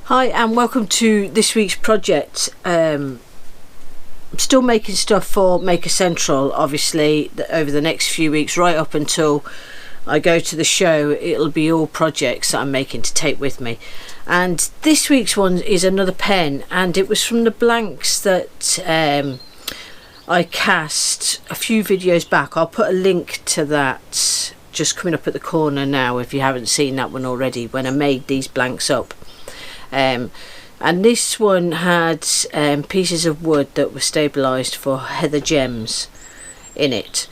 Hi and welcome to this week's project. I'm still making stuff for Maker Central, obviously, over the next few weeks, right up until I go to the show. It'll be all projects that I'm making to take with me. And this week's one is another pen, and it was from the blanks that I cast a few videos back. I'll put a link to that just coming up at the corner now if you haven't seen that one already, when I made these blanks up. And this one had pieces of wood that were stabilised for heather gems in it.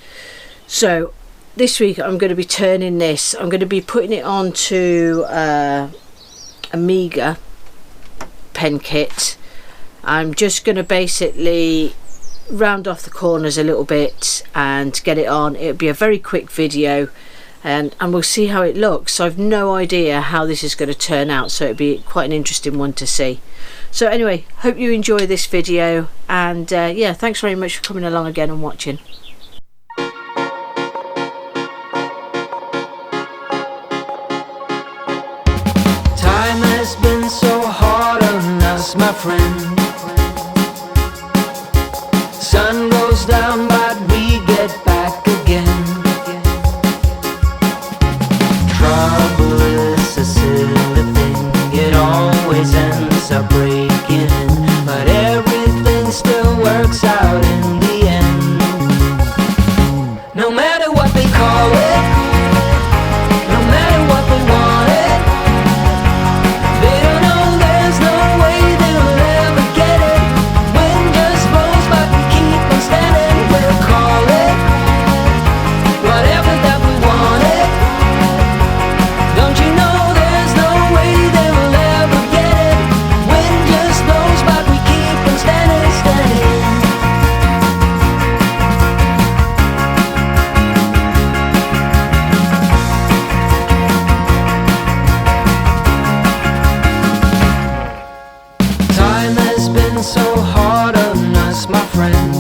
So this week I'm going to be turning this, I'm going to be putting it onto Amiga pen kit. I'm just going to basically round off the corners a little bit and get it on. It'll be a very quick video, and we'll see how it looks. So I've no idea how this is going to turn out, so it'll be quite an interesting one to see. So anyway, hope you enjoy this video, and yeah, thanks very much for coming along again and watching. Time has been so hard on us, my friend. Sun goes down but we get back again. Trouble is a silly thing, it always ends up breaking, but everything still works out in the end. No matter what they call it, no matter what they want it, they don't know there's no way they'll ever get it. Wind just blows but we keep on standing. We'll call it whatever that we want it. Don't you know there's no way they will ever get it? Wind just blows but we keep on standing, standing. Time has been so hard on us, my friend,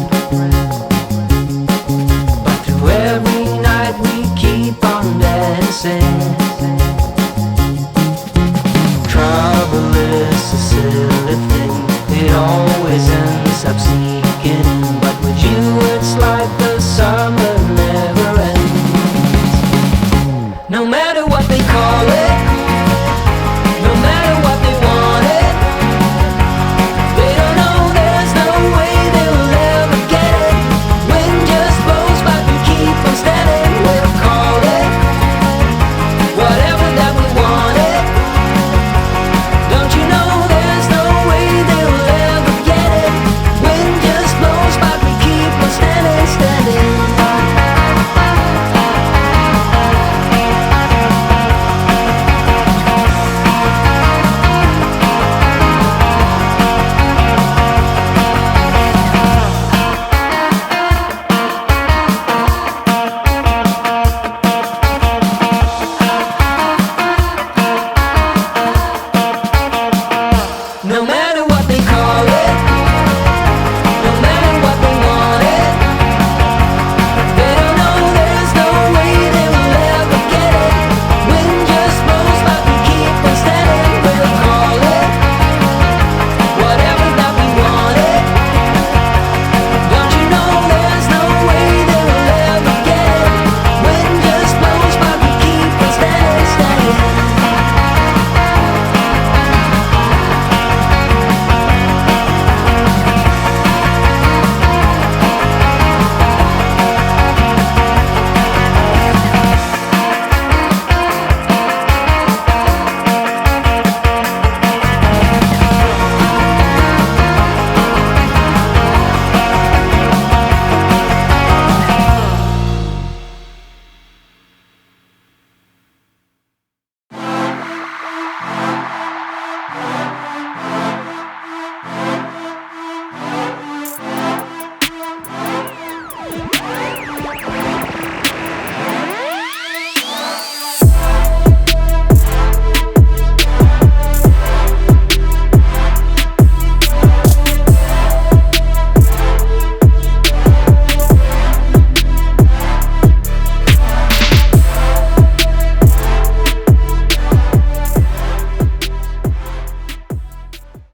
but through every night we keep on dancing. Trouble is a silly thing, it always ends up sneaking in, but with you it's like the summer